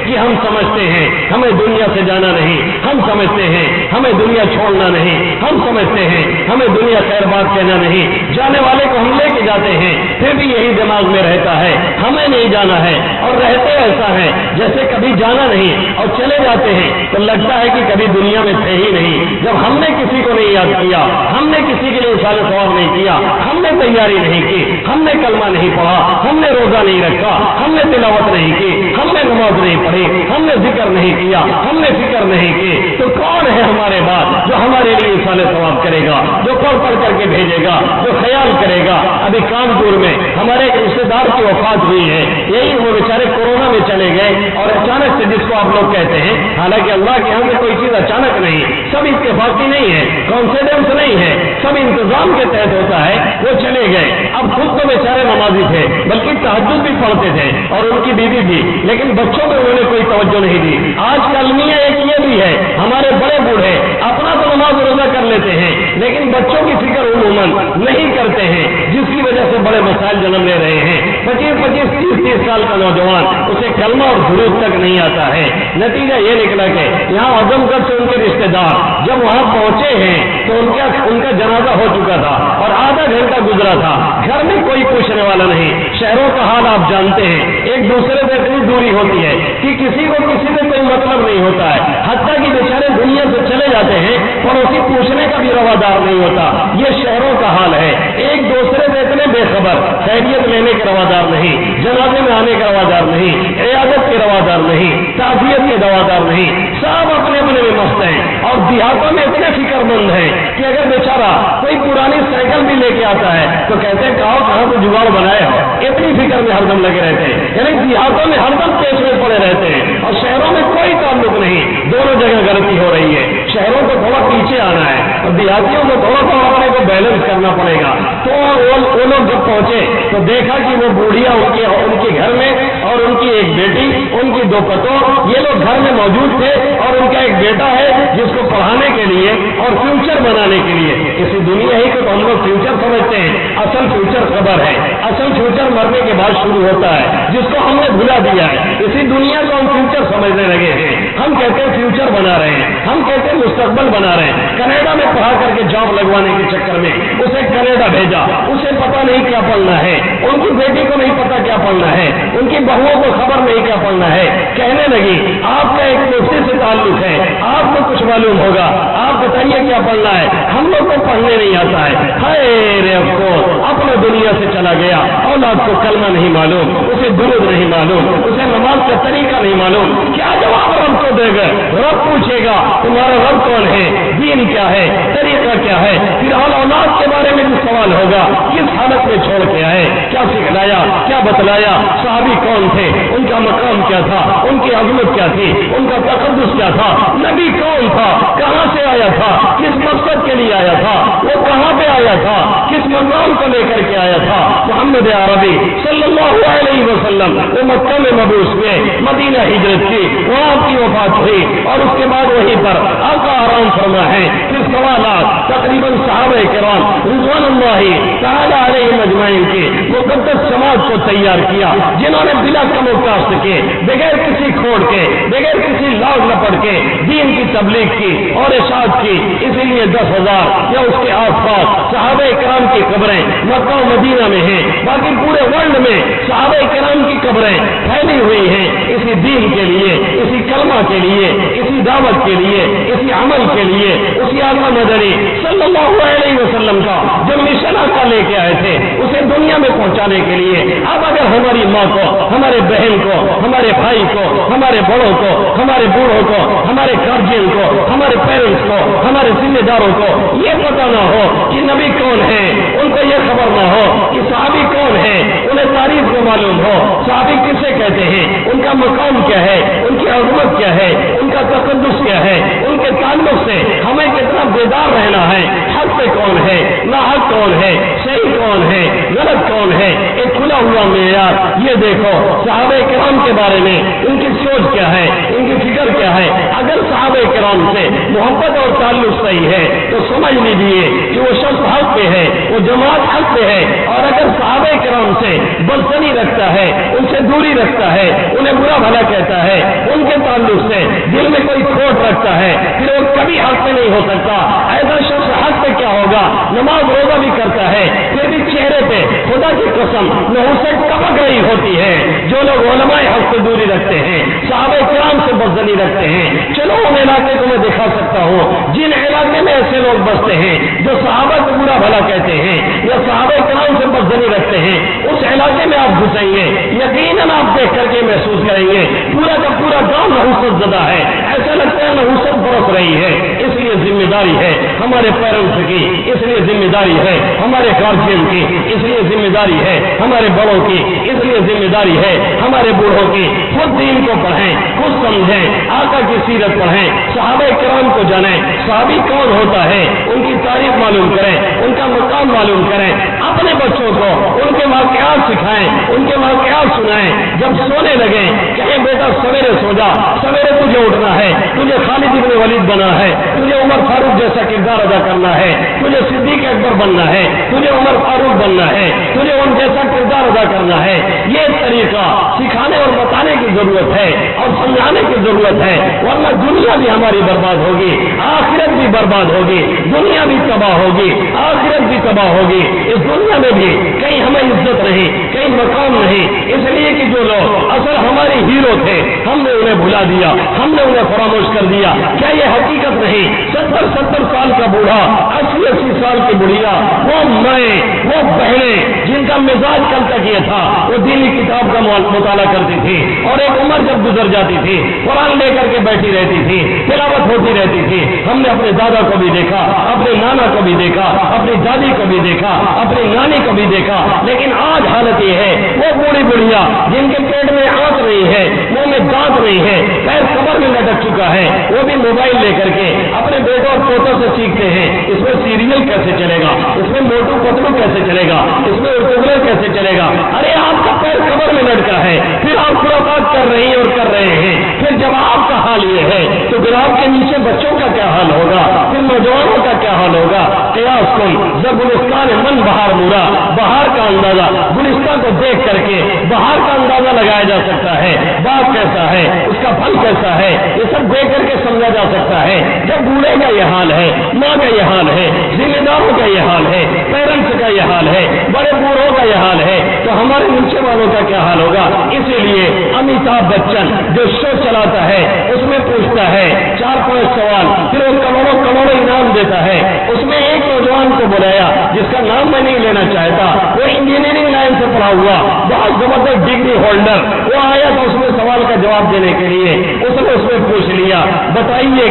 کہ ہم سمجھتے ہیں ہمیں دنیا سے جانا نہیں، ہم سمجھتے ہیں ہمیں دنیا چھوڑنا نہیں، ہم سمجھتے ہیں ہمیں دنیا خیر بات کہنا نہیں، جانے والے کو ہم لے کے جاتے ہیں پھر بھی یہی دماغ میں رہتا ہے ہمیں نہیں جانا ہے، اور رہتے ایسا ہے جیسے کبھی جانا نہیں، اور چلے جاتے ہیں تو لگتا ہے کہ کبھی دنیا میں تھے ہی نہیں۔ جب ہم نے کسی کو نہیں یاد کیا، ہم نے کسی کے لیے اصال ثواب نہیں کیا، ہم نے تیاری نہیں کی، ہم نے کلمہ نہیں پڑھا، ہم نے روزہ نہیں رکھا، ہم نے تلاوت نہیں کی، ہم نے نماز نہیں پڑھی، ہم نے ذکر نہیں کیا، ہم نے فکر نہیں کی، تو کون ہے ہمارے بعد جو ہمارے لیے اصال ثواب کرے گا، جو پڑھ کر کے بھیجے گا، جو خیال کرے گا؟ ابھی کانپور میں ہمارے ایک رشتے دار کی وفات ہوئی ہے، یہی وہ بیچارے کورونا میں چلے گئے، اور اچانک سے جس کو آپ لوگ کہتے ہیں، حالانکہ اللہ کے یہاں سے کوئی چیز اچانک نہیں، سب اتفاقی نہیں ہے، کانفیڈنس نہیں ہے، سب انتظام کے تحت ہوتا ہے، وہ چلے گئے۔ اب خود تو بیچارے نمازی تھے، بلکہ تہجد بھی پڑھتے تھے، اور ان کی بیوی بھی، لیکن بچوں میں انہوں نے کوئی توجہ نہیں دی۔ آج کل ایک یہ بھی ہے، ہمارے بڑے بوڑھے اپنا تو نماز روزہ کر لیتے ہیں، لیکن بچوں کی فکر عموماً نہیں کرتے ہیں، جس کی وجہ سے بڑے مسائل جنم لے رہے ہیں۔ 25-25 30 سال کا نوجوان، اسے کلمہ اور درود تک نہیں آتا ہے۔ نتیجہ یہ نکلا کہ یہاں اعظم گڑھ سے ان کے رشتے دار جب وہاں پہنچے ہیں تو ان کا جنازہ ہو چکا تھا، اور آدھا گھنٹہ گزرا تھا، گھر میں کوئی پوچھنے والا نہیں۔ شہروں کا حال آپ جانتے ہیں، ایک دوسرے سے اتنی دوری ہوتی ہے کہ کسی کو کسی سے کوئی مطلب نہیں ہوتا ہے، حتیٰ کہ بیچارے دنیا سے چلے جاتے ہیں، پڑوسی پوچھنے کا بھی روادار نہیں ہوتا۔ یہ شہروں کا حال ہے، ایک دوسرے سے اتنے بے خبر، خیریت لینے کے روادار نہیں، جنازے میں آنے کا روادار نہیں، عیادت کے روادار نہیں، تعزیت کے روادار نہیں، سب اپنے اپنے میں مست ہیں، اور دیہاتوں میں اتنے فکر مند ہیں کہ اگر بیچارہ کوئی پرانی سائیکل بھی لے کے آتا ہے تو کہتے ہیں کہاں تو جگاڑ بنائے ہو، اتنی فکر میں ہر دم لگے رہتے ہیں۔ یعنی دیہاتوں میں ہر دم پیش میں پڑے رہتے ہیں، اور شہروں میں کوئی تعلق نہیں۔ دونوں جگہ غلطی ہو رہی ہے، شہروں کو تھوڑا پیچھے آنا ہے، اور دیہاتیوں کو تھوڑا اپنے کو بیلنس کرنا پڑے گا۔ تو وہ لوگ جب پہنچے تو دیکھا کہ وہ بوڑھیا ان کے گھر میں، اور ان کی ایک بیٹی، ان کی 2 پتوں، یہ لوگ گھر میں موجود تھے، اور ان کا ایک بیٹا ہے جس کو پڑھانے کے لیے اور فیوچر بنانے کے لیے، اسی دنیا ہی کو تو ہم لوگ فیوچر سمجھتے ہیں، اصل فیوچر خبر ہے، اصل فیوچر مرنے کے بعد شروع ہوتا ہے، جس کو ہم نے بھلا دیا ہے۔ اسی دنیا کو ہم فیوچر سمجھنے لگے ہیں، ہم کہتے ہیں فیوچر بنا رہے ہیں، ہم کہتے ہیں مستقبل بنا رہے ہیں۔ کینیڈا میں پڑھا کر کے جاب لگوانے کے چکر میں اسے کینیڈا بھیجا، اسے پتا نہیں کیا پڑھنا ہے، ان کی بیٹی کو نہیں پتا کیا پڑھنا ہے، ان کی بہوؤں کو خبر نہیں کیا پڑھنا ہے۔ کہنے لگی آپ کا ایک مفتی سے تعلق ہے، آپ کو کچھ معلوم ہوگا، آپ بتائیے کیا پڑھنا ہے، ہم لوگ کو پڑھنے نہیں آتا ہے۔ خیر افسوس، اپنے دنیا سے چلا گیا، اولاد کو کلمہ نہیں معلوم، اسے درود نہیں معلوم، اسے نماز کا طریقہ نہیں معلوم۔ کیا جواب رب کو دے گا؟ رب پوچھے گا تمہارا رب کون ہے، دین کیا ہے، طریقہ کیا ہے؟ پھر اولاد کے بارے میں بھی سوال ہوگا، کس حالت میں چھوڑ کے آئے، کیا سکھلایا، کیا بتلایا، صحابی کون تھے، ان کا مقام کیا تھا، ان کی عظمت کیا تھی، ان کا تقدس کیا تھا، نبی کون تھا، کہاں سے آیا تھا، کس مقصد کے لیے آیا تھا، وہ کہاں پہ آیا تھا، کس مقام کو لے کر کے آیا تھا۔ محمد عربی صلی اللہ علیہ وسلم وہ مکہ میں مبعوث ہوئے، مدینہ ہجرت کی، وہاں کی وفات ہوئی، اور اس کے بعد وہیں پر آقا آرام فرما ہے۔ پھر 1.25 لاکھ تقریباً صحابہ کرام رضوان اللہ تعالی علیہم اجمعین کی مقدس سماج کو تیار کیا، جنہوں نے بلا کم و کاشت کے، بغیر کسی کھوڑ کے، بغیر کسی لاگ لپٹ کے دین کی تبلیغ کی اور ارشاد کی۔ اسی لیے 10,000 یا اس کے آس پاس صحابہ کرام کی قبریں مکہ و مدینہ میں ہیں، باقی پورے ورلڈ میں صحابہ کرام کی قبریں پھیلی ہوئی ہیں، اسی دین کے لیے، اسی کلمہ کے لیے، اسی دعوت کے لیے، اسی عمل کے لیے، اسی آقا مدنی صلی اللہ علیہ وسلم کا جو مشن آقا لے کے آئے تھے اسے دنیا میں پہنچانے کے لیے۔ اب اگر ہماری ماں کو، ہمارے بہن کو، ہمارے بھائی کو، ہمارے بڑوں کو، ہمارے بوڑھوں کو، ہمارے گارجین کو، ہمارے پیرنٹس کو، ہمارے ذمہ داروں کو یہ پتا نہ ہو کہ نبی کون ہے، ان کو یہ خبر نہ ہو کہ صحابی کون ہے، انہیں تاریخ کو معلوم ہو صحابی کسے کہتے ہیں، ان کا مقام کیا ہے، ان کی عظمت کیا ہے، ان کا تقدس کیا ہے، ان کے تعلق سے ہمیں کتنا بیدار رہنا ہے، حق پہ کون ہے، ناحق کون ہے، صحیح کون ہے، غلط کون ہے، ایک کھلا ہوا معیار۔ یہ دیکھو صحابہ کرام کے بارے میں ان کی سوچ کیا ہے، ان کی فکر کیا ہے۔ اگر صحابہ کرام سے محبت اور تعلق صحیح ہے تو سمجھ لیجیے کہ وہ شخص حق پہ ہے، وہ جماعت حق پہ ہے۔ اور اگر صحابہ کرام سے بدزنی رکھتا ہے، ان سے دوری رکھتا ہے، انہیں برا بھلا کہتا ہے، ان کے تعلق سے دل میں کوئی کھوٹ رکھتا ہے، پھر وہ کبھی حق پہ نہیں ہو سکتا۔ ایسا شخص حق پہ کیا ہوگا، نماز روزہ بھی کرتا ہے، پھر بھی چہرے پہ خدا کی قسم نحوست کبک رہی ہوتی ہے۔ جو لوگ علماء حق سے دوری رکھتے ہیں، صحابہ کرام سے بدزنی رکھتے ہیں، چلو ان علاقے کو میں دکھا سکتا ہوں جن علاقے میں ایسے لوگ بستے ہیں جو صحابہ کو برا بھلا کہتے ہیں یا صحابہ کرام سے بدزنی رکھتے ہیں، اس علاقے میں آپ گھسیں گے، یقیناً آپ دیکھ کر کے محسوس کریں گے پورا کا پورا گاؤں نحوست زدہ ہے، ایسا لگتا ہے نحوست برس رہی ہے۔ اس لیے ذمہ داری ہے ہمارے پیرنٹس کی، اس لیے ذمہ داری ہے ہمارے گارجین کی، اس لیے ذمہ داری ہے ہمارے بڑوں کی، اس لیے ذمہ داری ہے ہمارے بوڑھوں کی۔ خود دین کو پڑھیں، خود سمجھیں، آقا کی سیرت پڑھیں، صحابہ کرام کو جانیں، صحابی کون ہوتا ہے ان کی تاریخ معلوم کریں، ان کا مقام معلوم کریں، اپنے بچوں کو ان کے واقعات سکھائیں، ان کے واقعات سنائیں۔ جب سونے لگیں کہیں بیٹا سویرے سو جا، سویرے تجھے اٹھنا ہے، تجھے خالد بن ولید بنا ہے، تجھے عمر فاروق جیسا کردار ادا کرنا ہے، تجھے صدیق اکبر بننا ہے، تجھے عمر فاروق بننا ہے، تجھے ان جیسا کردار ادا کرنا ہے۔ یہ طریقہ سکھانے اور بتانے کی ضرورت ہے اور سمجھانے کی ضرورت ہے، ورنہ دنیا بھی ہماری برباد ہوگی، آخرت بھی برباد ہوگی، دنیا بھی تباہ ہوگی، آخرت بھی تباہ ہوگی۔ اس دنیا میں بھی کہیں ہمیں عزت نہیں، کہیں مقام نہیں، اس لیے کہ جو لوگ اصل ہمارے ہیرو تھے ہم نے انہیں بھلا دیا، ہم نے انہیں فراموش کر دیا۔ کیا یہ حقیقت نہیں؟ 70 سال کا بوڑھا، 80 سال کی بڑھیا، وہ مائیں، وہ بہنیں جن کا مزاج کل تک یہ تھا وہ دینی کتاب کا مطالعہ کرتی تھی، اور ایک عمر جب گزر جاتی تھی قرآن لے کر کے بیٹھی رہتی تھی، تلاوت ہوتی رہتی تھی۔ ہم نے اپنے دادا کو بھی دیکھا، اپنے نانا کو بھی دیکھا، اپنی دادی کو بھی دیکھا، اپنی نانی کو بھی دیکھا، لیکن آج حالت یہ ہے وہ بوڑھی بڑھیا جن کے پیٹ میں آنکھ نہیں ہے، منہ میں دانت نہیں ہے، پیر کمر میں لٹک چکا ہے، وہ بھی موبائل لے کر کے اپنے بیٹوں اور پوتوں سے سیکھتے ہیں اس میں سیریل کیسے چلے گا، اس میں موٹو پتلو کیسے چلے گا، اس میں ارتغلر کیسے چلے گا۔ ارے آپ کا پیر کمر میں لٹکا ہے، پھر آپ خرافات کر رہی ہیں اور کر رہے ہیں، پھر جب آپ کا حال یہ ہے تو پھر آپ کے نیچے بچوں کا کیا حال ہوگا، پھر نوجوانوں کا کیا حال ہوگا۔ قیاس کن جب گلستان من بہار مورا، بہار کا اندازہ گلستان کو دیکھ کر کے بہار کا اندازہ لگایا جا سکتا ہے، باغ کیسا ہے، اس کا پھل کیسا ہے، یہ سب دیکھ کر کے سمجھا جا سکتا ہے۔ جب بوڑھے کا یہ حال ہے، ماں کا یہ حال ہے، ذمہ داروں کا یہ حال ہے، پیرنٹس کا یہ حال ہے، بڑے بوڑھوں کا یہ حال ہے، تو ہمارے نیچے والوں کا کیا حال ہوگا۔ اسی لیے امیتابھ بچن جو شو چلاتا ہے اس میں پوچھتا ہے 4-5 سوال، پھر وہ کروڑوں انعام دیتا ہے۔ اس میں ایک نوجوان کو بلایا جس کا نام میں نہیں لینا چاہتا، وہ انجینئرنگ لائن سے پڑھا ہوا بہت زبردست ڈگری ہولڈر، وہ آیا تو اس میں سوال کا جواب دینے کے لیے اس نے پوچھ لیا بتائیے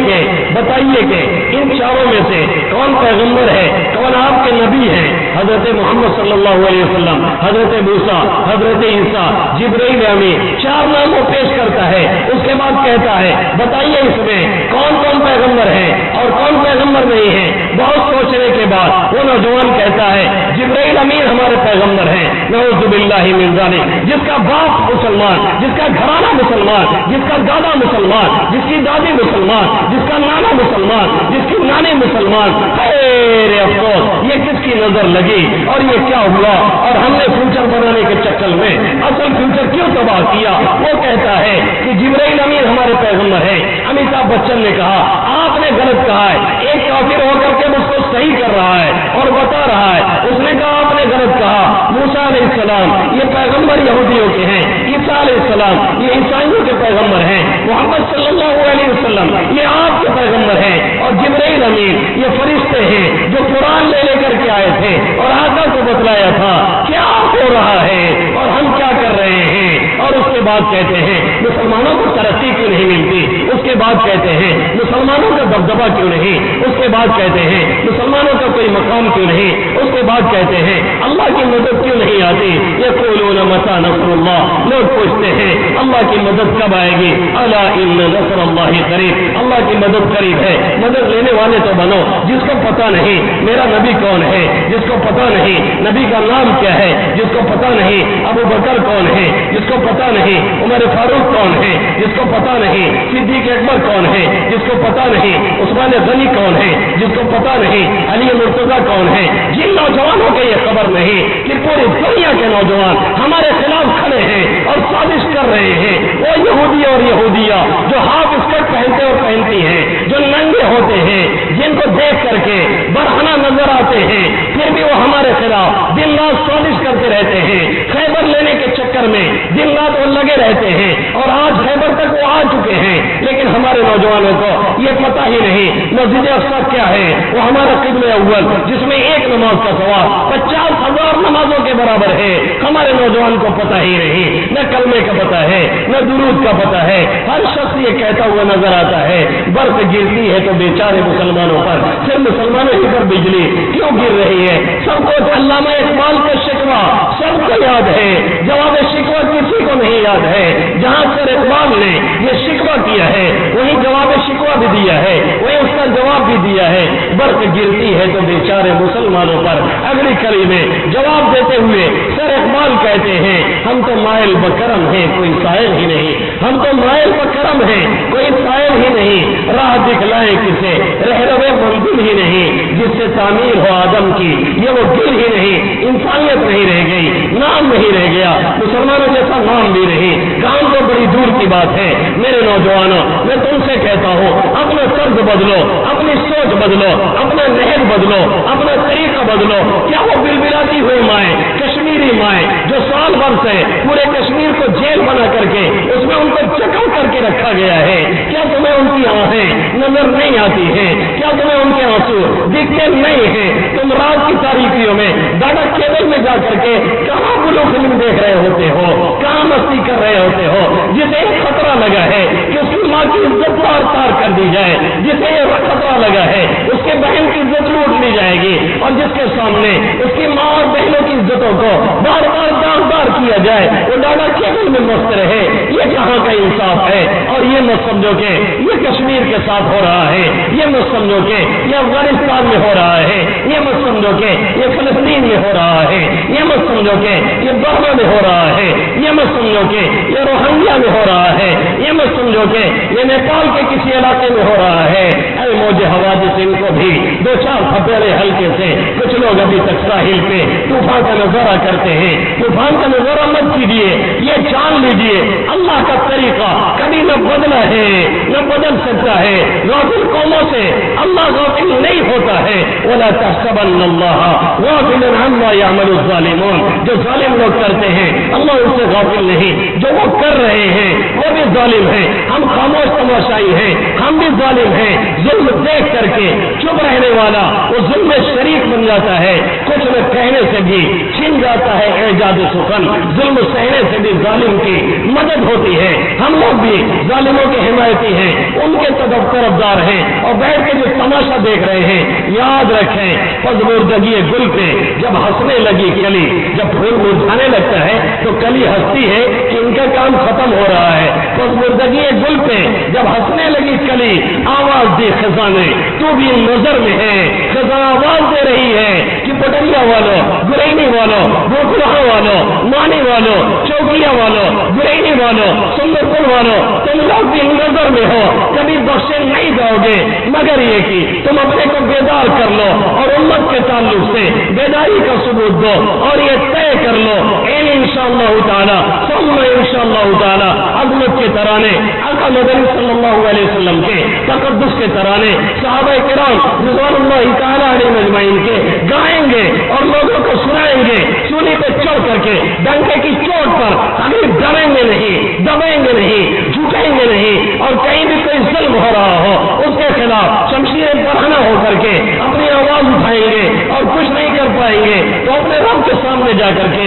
کہ ان چاروں میں سے کون پیغمبر ہے، کون آپ کے نبی ہیں؟ حضرت محمد صلی اللہ علیہ وسلم، حضرت موسیٰ، حضرت عیسیٰ، جبرائیل امین، 4 ناموں پیش کرتا ہے۔ اس کے بعد کہتا ہے بتائیے اس میں کون پیغمبر ہیں اور کون پیغمبر نہیں ہیں۔ بہت سوچنے کے بعد وہ نوجوان کہتا ہے جبرائیل امین ہمارے پیغمبر ہیں، نعوذ باللہ من ذالک۔ جس کا باپ مسلمان، جس کا گھرانہ مسلمان، جس کا دادا مسلمان، جس کی دادی مسلمان، جس کا نانا مسلمان، جس کی نانی مسلمان، خیر افسوس یہ کس کی نظر لگی اور یہ کیا ہوا، اور ہم نے فیوچر بنانے کے چکر میں اصل فیوچر کیوں تباہ کیا۔ وہ کہتا ہے کہ جبرائیل امین ہمارے پیغمبر ہیں۔ امیتابھ بچن نے کہا آپ نے غلط کہا ہے، ایک کافر ہو کر کے مجھ کو صحیح کر رہا ہے اور بتا رہا ہے۔ اس نے کہا آپ نے غلط کہا، موسیٰ علیہ السلام یہ پیغمبر یہودیوں کے ہیں، عیسیٰ علیہ السلام یہ عیسائیوں کے پیغمبر ہیں، محمد صلی اللہ علیہ وسلم یہ آپ کے پیغمبر ہیں، اور جبرائیل امین یہ فرشتے ہیں جو قرآن لے کر کے آئے تھے اور آقا کو بتلایا تھا کیا ہو رہا ہے اور ہم کیا کر رہے ہیں۔ اور اس کے بعد کہتے ہیں مسلمانوں کو ترقی کیوں نہیں ملتی، اس کے بعد کہتے ہیں مسلمانوں کا دبدبہ کیوں نہیں، اس کے بعد کہتے ہیں مسلمانوں کا کوئی مقام کیوں نہیں، اس کے بعد کہتے ہیں اللہ کی مدد کیوں نہیں آتی؟ یقولون متی نصر اللہ، لوگ پوچھتے ہیں اللہ کی مدد کب آئے گی؟ الا ان نصر اللہ قریب، اللہ کی مدد قریب ہے۔ مدد لینے والے تو بنو جس کو پتہ نہیں میرا نبی کون ہے، جس کو پتہ نہیں نبی کا نام کیا ہے، جس کو پتہ نہیں ابو بکر کون ہے، جس کو پتہ نہیں عمر فاروق کون ہے، جس کو پتہ نہیں صدیق اکبر کون ہے، جس کو پتہ نہیں عثمان غنی کون ہے، جس کو پتہ نہیں علی مرتضیٰ کون ہے۔ جن نوجوانوں کے یہ خبر نہیں کہ پوری دنیا کے نوجوان ہمارے خلاف کھڑے ہیں اور سازش کر رہے ہیں، وہ یہودی اور یہودیہ جو ہاف اسکرٹ پہنتے اور پہنتی ہیں، جو ننگے ہوتے ہیں، جن کو دیکھ کر کے برہنہ نظر آتے ہیں، پھر بھی وہ ہمارے خلاف دن رات سازش کرتے رہتے ہیں۔ خیبر لینے کے چکر میں دن رات وہ لگے رہتے ہیں اور آج خیبر تک وہ آ چکے ہیں، لیکن ہمارے نوجوانوں کو یہ پتہ ہی نہیں مسجد اقصی کیا ہے، وہ ہمارا قبلہ اول جس میں ایک نماز کا ثواب 50,000 نمازوں کے برابر ہے، ہمارے نوجوان کو پتہ ہی نہیں، نہ کلمے کا پتہ ہے نہ درود کا پتہ ہے۔ ہر شخص یہ کہتا ہوا نظر آتا ہے برف گرتی ہے تو بیچارے مسلمانوں پر، صرف مسلمانوں ہی پر بجلی کیوں گر رہی ہے؟ سب کو علامہ اقبال کا شکوہ سب کو یاد ہے، جواب شکوہ کسی کو نہیں یاد ہے۔ جہاں سر اقبال نے یہ شکوہ کیا ہے وہیں جواب شکوہ بھی دیا ہے، وہیں اس کا جواب بھی دیا ہے، برف گرتی ہے تو بیچارے مسلمانوں پر۔ اگلی کڑی میں جواب دیتے ہوئے سر اقبال کہتے ہیں ہم تو مائل بکرم ہیں کوئی سائل ہی نہیں، ہم تو مائل بکرم ہیں کوئی سائل ہی نہیں، راہ دکھلائے کسے رہروے منزل ہی نہیں، جس سے تعمیر ہو آدم کی یہ وہ دل ہی نہیں، انسانیت نہیں رہ گئی، نام نہیں رہ گیا، مسلمانوں جیسا نام بھی نہیں، کام تو بڑی دور کی بات ہے۔ میرے نوجوانوں میں تم سے کہتا ہوں اپنا طرز بدلو، اپنی سوچ بدلو، اپنا نہج بدلو، اپنا طریقہ بدلو۔ کیا وہ بلبلاتی ہوئی مائیں، کشمیری مائیں جو سال بھر سے پورے کشمیر کو جیل بنا کر کے اس میں ان کو چکر کر کے رکھا گیا ہے، کیا تمہیں ان کی آنکھیں نظر نہیں آتی ہیں؟ کیا تمہیں ان کے آنسو دکھتے نہیں ہیں؟ تم رات کی تاریکیوں میں ڈاٹا کیبل میں جا کر کے کہاں بلو فلم دیکھ رہے ہوتے ہو، کہاں مستی کر رہے ہوتے ہو، جسے ایک خطرہ لگا ہے کہ اس کی ماں کی عزت تار تار کر دی جائے، جسے یہ خطرہ لگا ہے اس کے بہن کی عزت لوٹ لی جائے گی اور جس کے سامنے اس کی ماں اور بہنوں کی عزتوں کو بار بار داغدار کیا جائے وہ ڈاٹا کیبل میں مست رہے۔ یہ کہاں کا انصاف ہے؟ اور یہ مت سمجھو کہ یہ کشمیر کے ساتھ ہو رہا ہے، یہ مت سمجھو کہ یہ افغانستان میں ہو رہا ہے، یہ مت سمجھو کہ یہ فلسطین میں ہو رہا ہے، یہ مت سمجھو کہ یہ برما میں ہو رہا ہے، یہ مت سمجھو کہ یہ روہنگیا میں ہو رہا ہے، یہ مت سمجھو کہ یہ نیپال کے کسی علاقے میں ہو رہا ہے۔ اے موج حوادث ان کو بھی دو چار تھپیڑے ہلکے سے کچھ لوگ ابھی تک ساحل پہ طوفان کا نظارہ کرتے ہیں، طوفان کا نظارہ مت کیجیے، یہ جان لیجیے اللہ کا طریقہ کبھی نہ بدلا ہے نہ بدل سکتا ہے۔ غافل قوموں سے اللہ غافل نہیں ہوتا ہے۔ وَلَا تَحْسَبَنَّ اللَّهَ غَافِلًا عَمَّا يَعْمَلُ الظَّالِمُونَ، جو ظالم لوگ کرتے ہیں اللہ ان سے غافل نہیں، جو وہ کر رہے ہیں وہ بھی ظالم ہیں، ہم خاموش تماشائی ہیں، ہم بھی ظالم ہیں۔ ظلم دیکھ کر کے چپ رہنے والا وہ ظلم میں شریک بن جاتا ہے، کچھ نہ کہنے سے بھی چھن جاتا ہے اعجاز سخن، ظلم سہنے سے بھی ظالم کی مدد ہوتی ہے۔ ہم لوگ بھی ظالموں کے حمایتی ہیں، ان کے طرفدار ہیں اور بیٹھ کے جو تماشا دیکھ رہے ہیں۔ یاد رکھیں پزموردگی گل پہ جب ہنسنے لگی کلی، جب پھول مرجھانے لگتا ہے تو کلی ہنستی ہے کہ ان کا کام ختم ہو رہا ہے۔ پزموردگی گل پہ جب ہنسنے لگی کلی، آواز دی خزاں نے تو بھی نظر میں ہے، خزاں آواز دے رہی ہے کہ پٹریا والوں، گرینی والوں، بوکلہا والوں، مانی والوں، چوکیا والوں، گرینی والوں، سندر پور والوں، تم لوگ بھی نظر میں ہو، کبھی بخشے نہیں جاؤ گے مگر یہ کہ تم اپنے کو بیدار کر لو اور امت کے تعلق سے بیداری کا ثبوت دو اور یہ طے کر لو انشاءاللہ تعالی ثم انشاءاللہ تعالی عظمت کے ترانے آقا مدنی صلی اللہ علیہ وسلم کے تقدس کے ترانے صحابہ کرام رضوان اللہ تعالی علیہ اجمعین کے گائیں گے اور لوگوں کو سنائیں گے، سولی پہ چڑھ کر کے ڈنکے کی چوٹ پر ہمیں ڈریں گے نہیں، دبیں گے نہیں، جھکیں گے نہیں، اور کہیں بھی کوئی ظلم ہو رہا ہو اس کے خلاف شمشیر برہنہ ہو کر کے اپنی آواز اٹھائیں گے اور کچھ نہیں کر پائیں گے تو اپنے رب کے سامنے جا کر کے